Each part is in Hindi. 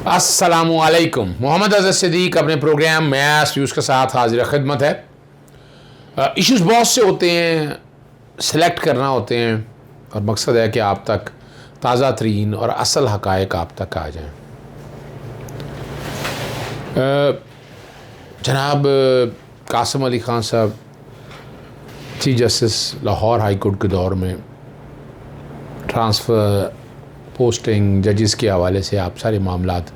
अस्सलामुअलैकुम। मोहम्मद अज़हर सिद्दीक अपने प्रोग्राम मैथ्स व्यूज़ के साथ हाजिर खिदमत है। इश्यूज़ बहुत से होते हैं, सेलेक्ट करना होते हैं और मकसद है कि आप तक ताज़ा तरीन और असल हक़ाइक़ आप तक आ जाएँ। जनाब कासिम अली ख़ान साहब chief justice Lahore high court के दौर में ट्रांसफ़र, पोस्टिंग, जजेस के हवाले से आप सारे मामलात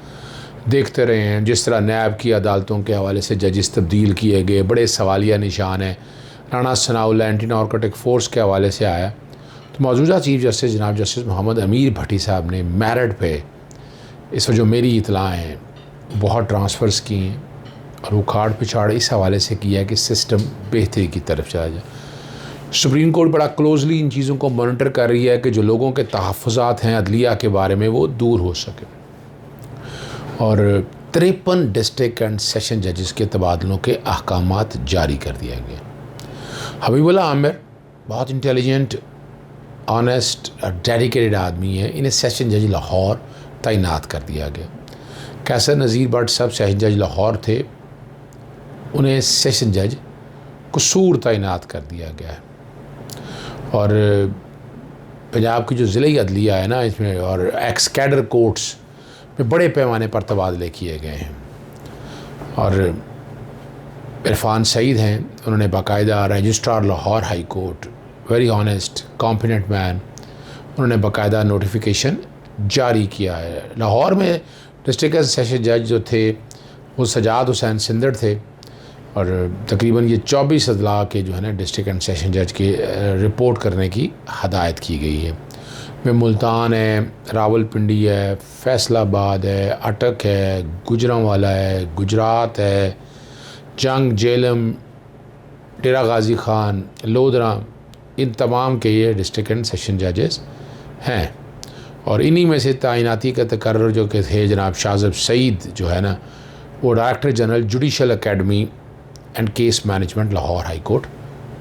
देखते रहे हैं। जिस तरह नैब की अदालतों के हवाले से जजेस तब्दील किए गए, बड़े सवालिया निशान हैं। Rana Sanaullah anti narcotic force के हवाले से आया तो मौजूदा चीफ जस्टिस जनाब जस्टिस मोहम्मद अमीर भट्टी साहब ने मेरिट पे इस वक्त जो मेरी इतला हैं बहुत ट्रांसफ़र्स की हैं और वो खाड़ पिछाड़ इस हवाले से किया कि सिस्टम बेहतरी की तरफ चला जाए। सुप्रीम कोर्ट बड़ा क्लोजली इन चीज़ों को मॉनिटर कर रही है कि जो लोगों के तहफ़्फ़ुज़ात हैं अदलिया के बारे में वो दूर हो सके। और 53 डिस्ट्रिक्ट एंड सेशन जजेस के तबादलों के अहकामात जारी कर दिया गया। हबीबुल्लाह आमिर बहुत इंटेलिजेंट, ऑनेस्ट और डेडिकेटेड आदमी है, इन्हें सेशन जज लाहौर तैनात कर दिया गया। कैसर नज़ीर भट्ट साहब सेशन जज लाहौर थे, उन्हें सेशन जज कसूर तैनात कर दिया गया है। और पंजाब की जो ज़िले अदलिया है ना इसमें और एक्स कैडर कोर्ट्स में बड़े पैमाने पर तबादले किए गए हैं। और इरफान सईद हैं, उन्होंने बाकायदा registrar Lahore high court, very honest competent man, उन्होंने बाकायदा नोटिफिकेशन जारी किया है। लाहौर में डिस्ट्रिक्ट सेशन जज जो थे वो सजाद हुसैन सिंदड़ थे और तकरीबन ये 24 अदला के जो है ना डिस्ट्रिक्ट एंड सेशन जज के रिपोर्ट करने की हदायत की गई है। में मुल्तान है, रावलपिंडी है, फैसलाबाद है, अटक है, गुजरांवाला है, गुजरात है, जंग, जेलम, डेरा गाजी खान, लोधरा, इन तमाम के ये डिस्ट्रिक्ट एंड सेशन जजेस हैं। और इन्हीं में से तैनाती का तकर्रर जो कि थे जनाब शाहज़ब सईद जो है ना वो director general judicial academy and case management Lahore high court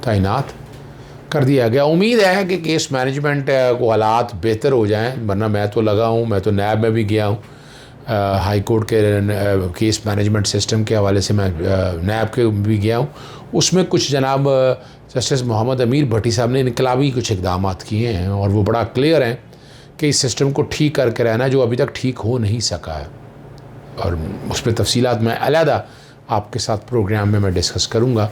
तैनात कर दिया गया। उम्मीद है कि केस मैनेजमेंट को हालात बेहतर हो जाएं, वरना मैं तो लगा हूँ, मैं तो नैब में भी गया हूँ, हाई कोर्ट के केस मैनेजमेंट सिस्टम के हवाले से मैं नैब के भी गया हूँ। उसमें कुछ जनाब जस्टिस मोहम्मद अमीर भट्टी साहब ने इनकलाबी कुछ इकदाम किए हैं और वो बड़ा क्लियर हैं कि इस सिस्टम को ठीक करके रहना जो अभी तक ठीक हो नहीं सका है। और उस पर तफसीलात मैं अलहदा आपके साथ प्रोग्राम में मैं डिस्कस करूँगा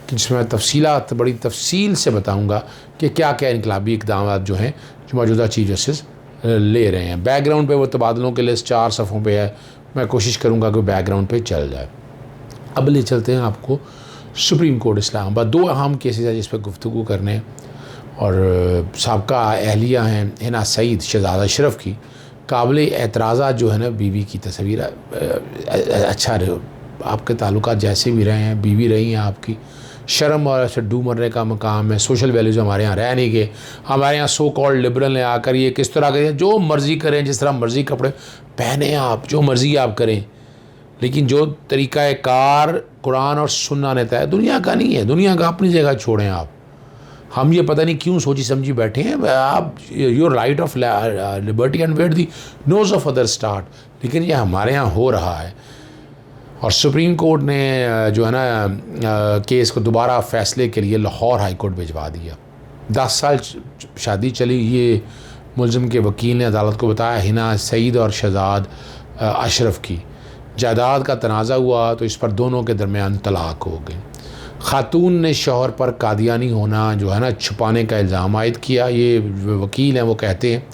कि जिसमें मैं तफसीलात बड़ी तफसील से बताऊँगा कि क्या क्या इनकलाबी इकदाम जो हैं जो मौजूदा चीफ जस्टिस ले रहे हैं। बैकग्राउंड पे वो तबादलों के लिस्ट 4 सफ़ों पे है, मैं कोशिश करूँगा कि बैकग्राउंड पे चल जाए। अब ले चलते हैं आपको सुप्रीम कोर्ट इस्लामाबाद। 2 अहम केसेस हैं जिस पर गुफ्तगू करने और साबका अहलिया हैं हिना सईद शहजाद अशरफ की काबिल एतराज़ात जो है ना बीवी की तस्वीर अच्छा रहे, आपके ताल्लुकात जैसे भी रहे हैं, बीवी रही हैं आपकी, शर्म और डू मरने का मकाम है। सोशल वैल्यूज़ हमारे यहाँ रह नहीं गए। हमारे यहाँ सो कॉल्ड लिबरल ने आकर ये किस तरह के जो मर्ज़ी करें, जिस तरह मर्ज़ी कपड़े पहने आप, जो मर्ज़ी आप करें, लेकिन जो तरीक़ा कार कुरान और सुन्ना ने तय दुनिया का नहीं है। दुनिया का अपनी जगह छोड़ें आप। हम ये पता नहीं क्यों सोची समझी बैठे हैं। आप your right of liberty end where the nose of other start, लेकिन ये हमारे यहाँ हो रहा है। और सुप्रीम कोर्ट ने जो है ना केस को दोबारा फ़ैसले के लिए लाहौर हाई कोर्ट भिजवा दिया। 10 साल शादी चली, ये मुलज़िम के वकील ने अदालत को बताया। हिना सईद और शहजाद अशरफ की जायदाद का तनाज़ा हुआ तो इस पर दोनों के दरमियान तलाक हो गई। खातून ने शौहर पर कादियानी होना जो है ना छुपाने का इल्ज़ाम आयद किया। ये वकील हैं, वो कहते हैं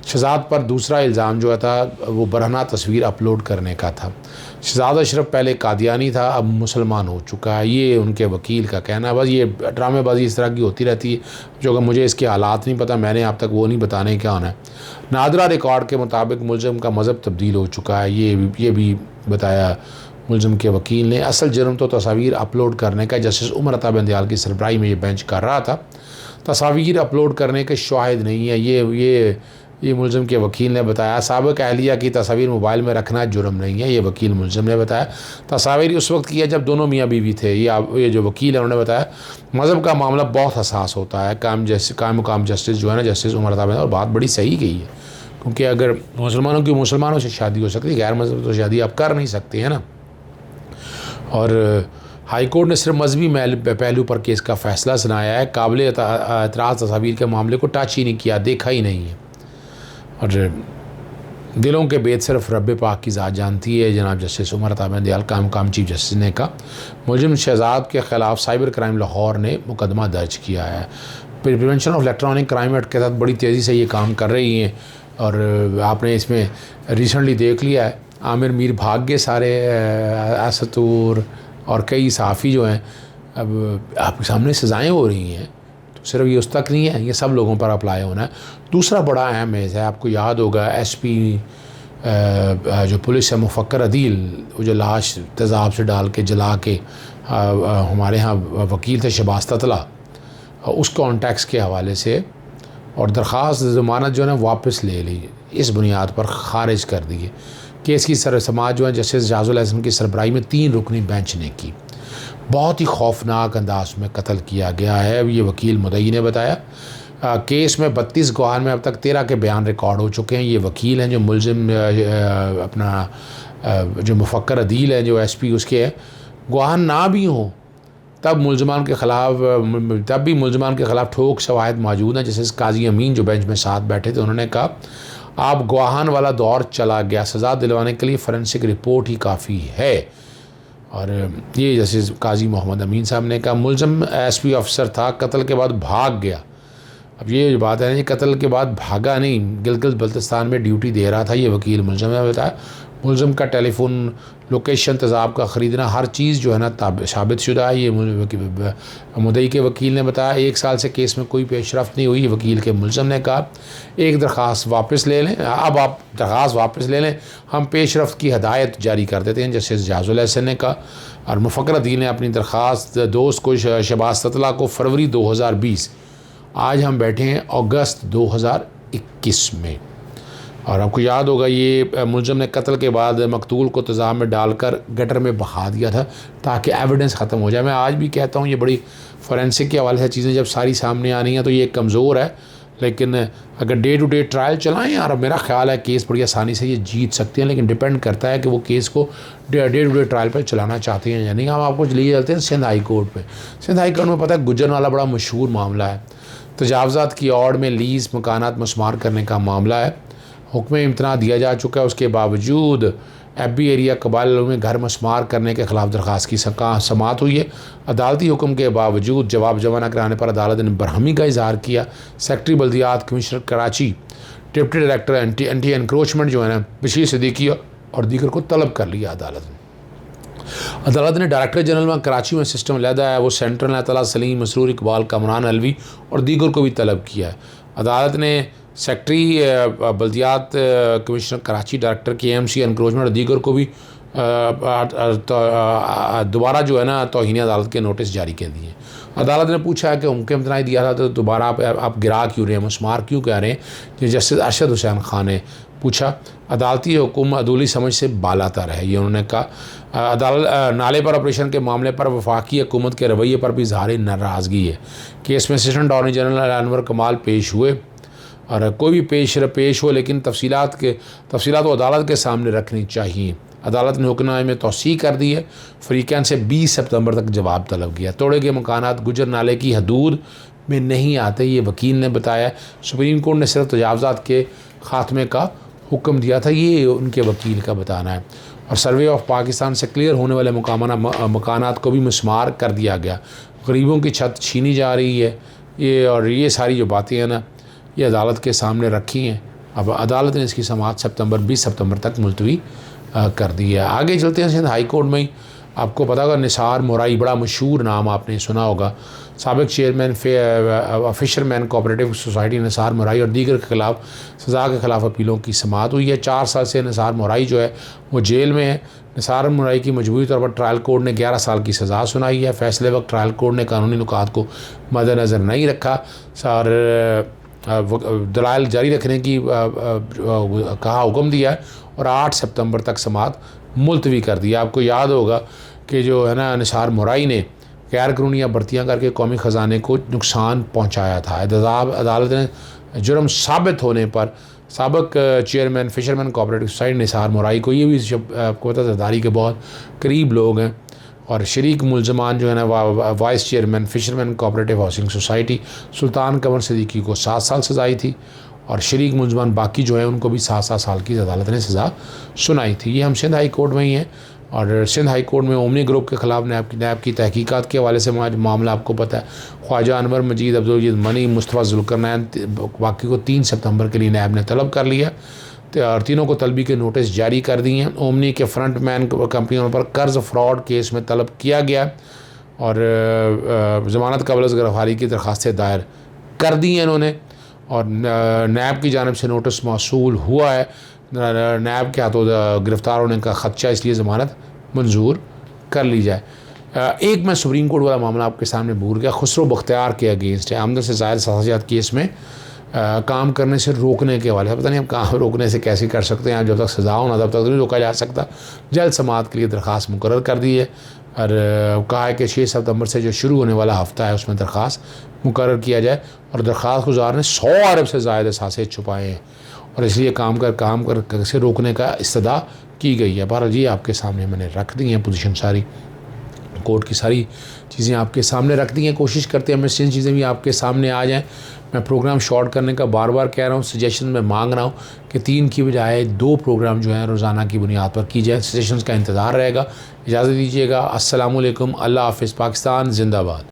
शहजाद पर दूसरा इल्ज़ाम जो था वो बरहना तस्वीर अपलोड करने का था। शहजाद अशरफ पहले कादियानी था, अब मुसलमान हो चुका है, ये उनके वकील का कहना। बस ये ड्रामेबाजी इस तरह की होती रहती है जो कि मुझे इसके हालात नहीं पता, मैंने अब तक वो नहीं बताने क्या होना है। नादरा रिकॉर्ड के मुताबिक मुलज़िम का मज़हब तब्दील हो चुका है, ये भी बताया मुलज़िम के वकील ने। असल जुर्म तो तस्वीर अपलोड करने का। जस्टिस उमर अता बंदयाल की सरबराही में ये बेंच कर रहा था। तस्वीर अपलोड करने के शाहिद नहीं है, ये मुलज़िम के वकील ने बताया। साबिक़ अहलिया की तस्वीर मोबाइल में रखना जुर्म नहीं है, ये वकील मुलज़िम ने बताया। तस्वीर उस वक्त की है जब दोनों मियाँ बीवी थे। ये जो वकील है उन्होंने बताया मज़हब का मामला बहुत हसास होता है। काम मुकाम जस्टिस जो है ना जस्टिस उमर अता बंदयाल, और बात बड़ी सही कही है। क्योंकि अगर मुसलमानों की मुसलमानों से शादी हो सकती है, गैर मजहब तो शादी आप कर नहीं सकते हैं ना। और हाई कोर्ट ने सिर्फ मजहबी पहलू पर केस का फ़ैसला सुनाया है, काबिल एतराज़ तस्वीर के मामले को टच ही नहीं किया, देखा ही नहीं है। और दिलों के भेद सिर्फ रब पाक की ज़ात जानती है। जनाब जस्टिस उमर अता बंदयाल का मकाम चीफ जस्टिस ने कहा मुलजिम शहजाद के ख़िलाफ़ साइबर क्राइम लाहौर ने मुकदमा दर्ज किया है। Prevention of electronic crime act के तहत बड़ी तेज़ी से ये काम कर रही हैं। और आपने इसमें रिसेंटली देख लिया है, आमिर मीर भाग गए सारे, असतूर और कई सहाफ़ी जो हैं, अब आपके सामने सज़ाएँ हो रही हैं। तो सिर्फ ये उस तक नहीं है, ये सब लोगों पर अप्लाई होना है। दूसरा बड़ा अहम है, आपको याद होगा SP जो पुलिस है मुफक्कर अदील, वो जो लाश तेज़ाब से डाल के जला के हमारे यहाँ वकील थे शहबाज ततला, उस कॉन्टेक्स के हवाले से और दरख्वास्त ज़मानत जो है ना वापस ले ली, इस बुनियाद पर ख़ारिज कर दी है। केस की समाअत जो है जस्टिस जाजुल हसन की सरबराही में 3 रुकनी बेंच ने की। बहुत ही खौफनाक अंदाज में कत्ल किया गया है, ये वकील मुदई ने बताया। केस में 32 गवाह में अब तक 13 के बयान रिकॉर्ड हो चुके हैं। ये वकील हैं जो मुलजिम अपना जो मुफक्कर अदील है जो SP उसके है, गवाह ना भी हों तब मुलजमान के ख़िलाफ़ ठोक शवाहिद मौजूद हैं। जैसे काजी अमीन जो बेंच में साथ बैठे थे, उन्होंने कहा आप गवाहान वाला दौर चला गया, सज़ा दिलवाने के लिए फ़ोरेंसिक रिपोर्ट ही काफ़ी है। और ये जैसे काजी मोहम्मद अमीन साहब ने कहा मुलजिम SP अफसर था, कत्ल के बाद भाग गया। अब ये बात है, ये कत्ल के बाद भागा नहीं, गिलगित बल्तिस्तान में ड्यूटी दे रहा था। ये वकील मुलजिम ने बताया मुलजिम का टेलीफोन लोकेशन तेज़ाब का ख़रीदना हर चीज़ जो है ना साबित शुदा है। ये मुदई के वकील ने बताया 1 साल से केस में कोई पेशरफ्त नहीं हुई। वकील के मुलजिम ने कहा एक दरख्वास्त वापस ले लें, अब आप दरख्वास्त वापस ले लें, हम पेशरफ्त की हदायत जारी कर देते हैं, जैसे जाजुल हसन ने कहा। और मुफक्कर अदील ने अपनी दरख्वास्त दोस्त को शहबाज ततला को फरवरी 2020, आज हम बैठे हैं अगस्त 2021 में। और आपको याद होगा ये मुलजिम ने कत्ल के बाद मकतूल को तेज़ाब में डालकर गटर में बहा दिया था ताकि एविडेंस ख़त्म हो जाए। मैं आज भी कहता हूँ ये बड़ी फ़ोरेंसिक के हवाले से चीज़ें जब सारी सामने आ रही हैं तो ये कमज़ोर है, लेकिन अगर डे टू डे ट्रायल चलाएं यार, मेरा ख्याल है केस बड़ी आसानी से ये जीत सकते हैं। लेकिन डिपेंड करता है कि वो केस को डे टू डे ट्रायल पर चलाना चाहते हैं या नहीं। हम आपको लिए चलते हैं सिंध हाई कोर्ट पर। सिंध हाई कोर्ट में पता है गुजरनाला बड़ा मशहूर मामला है, तजावज़ात की औड़ में लीज़ मकानात मस्मार करने का मामला है। हुक्म इम्तना दिया जा चुका है, उसके बावजूद FB एरिया कबाइल में घर मस्मार करने के ख़िलाफ़ दरख्वास्त की समाअत हुई है। अदालती हुक्म के बावजूद जवाब जमा न कराने पर अदालत ने बरहमी का इजहार किया। सेक्रेटरी बल्दियात commissioner Karachi, deputy director anti encroachment जो है ना बशीर सिद्दीकी और दीगर को तलब कर लिया। अदालत ने डायरेक्टर जनरल में कराची में सिस्टम लहदा है, वो सेंट्रल ने तला सलीम, मसरूर इकबाल, कमरान अलवी और दीगर को भी तलब किया है। अदालत ने सेक्रेटरी बल्दियात commissioner Karachi, director KMC encroachment और दीगर को भी दोबारा जो है ना तौहीन अदालत के नोटिस जारी कर दिए। अदालत ने पूछा है कि हुक्म इम्तना दिया था तो दोबारा आप गिरा क्यों रहे हैं, मस्मार क्यों कह रहे हैं। जस्टिस अरशद हुसैन खान ने पूछा अदालती हुक्म अदूली समझ से बालातर है, ये उन्होंने कहा। अदालत नाले पर ऑपरेशन के मामले पर वफाकी हुकूमत के रवैये पर भी इज़हार नाराज़गी है। केस में असिस्टेंट अटॉर्नी जनरल अनवर कमाल पेश हुए और कोई भी पेश हो, लेकिन तफसीलात वो अदालत के सामने रखनी चाहिए। अदालत ने हुक्मनामे में तौसीक़ कर दी है। फ़रीक़ैन से 20 सितंबर तक जवाब तलब किया। तोड़े गए मकानात गुजर नाले की हदूद में नहीं आते, ये वकील ने बताया। सुप्रीम कोर्ट ने सिर्फ तजावज़ात के ख़ात्मे का हुक्म दिया था, ये उनके वकील का बताना है। और सर्वे ऑफ पाकिस्तान से क्लियर होने वाले मकानात को भी मस्मार कर दिया गया। गरीबों की छत छीनी जा रही है, ये सारी जो बातें हैं ना ये अदालत के सामने रखी हैं। अब अदालत ने इसकी समाअत 20 सितंबर तक मुलतवी कर दी है। आगे चलते हैं सिंध हाई कोर्ट में ही। आपको पता होगा निसार मोराई, बड़ा मशहूर नाम आपने सुना होगा, साबिक chairman fisherman cooperative society Nisar mori और दीगर के ख़िलाफ़ सज़ा के ख़िलाफ़ अपीलों की समाअत हुई है। 4 साल से निसार मोराई जो है वो जेल में है। निसार मोराई की मजबूरी तौर पर ट्रायल कोर्ट ने 11 साल की सज़ा सुनाई है। फैसले वक्त ट्रायल कोर्ट ने कानूनी नुकात को मद्देनज़र नहीं रखा और दलाइल जारी रखने की कहा हुक्म दिया है और 8 सितंबर तक समाअत मुलतवी कर दिया। आपको याद होगा कि जो है ना निसार मोराई ने गैर कानूनी भर्तियाँ करके कौमी ख़जाने को नुकसान पहुँचाया था। अदालत ने जुर्म साबित होने पर साबिक chairman fisherman cooperative society Nisar Murai को, ये भी आपको पता जरदारी के बहुत करीब लोग हैं। और शरीक मुलजमान जो है ना vice chairman fisherman cooperative housing society Sultan Qamar Siddiqui को 7 साल सज़ा आई थी, और शरीक मुलजमान बाकी जो है उनको भी 7-7 साल की अदालत ने सज़ा सुनाई थी। ये हम सिंध हाई कोर्ट में ही हैं, और सिंध हाई कोर्ट में ओमनी ग्रुप के ख़िलाफ़ नैब की तहकीकात के हवाले से मामला आपको पता है। ख्वाजा अनवर मजीद अब्दुल मनी मुस्तफ़ा जुल्करनैन बाकी को 3 सितंबर के लिए नैब ने तलब कर लिया, और तीनों को तलबी के नोटिस जारी कर दिए हैं। ओमनी के फ्रंटमैन कंपनियों पर कर्ज फ्रॉड केस में तलब किया गया, और ज़मानत कबल अज़ गिरफ़्तारी की दरख्वास्तें दायर कर दी हैं इन्होंने, और नैब की जानिब से नोटिस मौसूल हुआ है। नैब के हाथों गिरफ़्तार होने का ख़दशा, इसलिए ज़मानत मंजूर कर ली जाए। एक मैं सुप्रीम कोर्ट वाला मामला आपके सामने भूल गया, खुसरो बख्तियार के अगेंस्ट है आमदन से ज़ायद साजियात केस में काम करने से रोकने के वाले, पता नहीं हम काम रोकने से कैसे कर सकते हैं, जब तक सज़ा हो ना तब तक नहीं रोका जा सकता। जल्द समाअत के लिए दरख्वास्त मुकर्रर कर दी है, और कहा है कि 6 सितंबर से जो शुरू होने वाला हफ़्ता है उसमें दरख्वास्त मुकर्रर किया जाए। और दरख्वास्त गुजार ने 100 अरब से ज़ायद असासे छुपाए हैं, और इसलिए काम कर से रोकने का इस्तदा की गई है। बहरहाल जी आपके सामने मैंने रख दी हैं पोजीशन, सारी कोर्ट की सारी चीज़ें आपके सामने रख दी हैं। कोशिश करते हैं मैं जिन चीज़ें भी आपके सामने आ जाएं। मैं प्रोग्राम शॉर्ट करने का बार बार कह रहा हूँ, सजेशन में मांग रहा हूँ कि 3 की बजाय 2 प्रोग्राम जो हैं रोज़ाना की बुनियाद पर की जाए। सजेशंस का इंतज़ार रहेगा। इजाज़त दीजिएगा। अस्सलामु अलैकुम। अल्लाह हाफ़िज़। पाकिस्तान ज़िंदाबाद।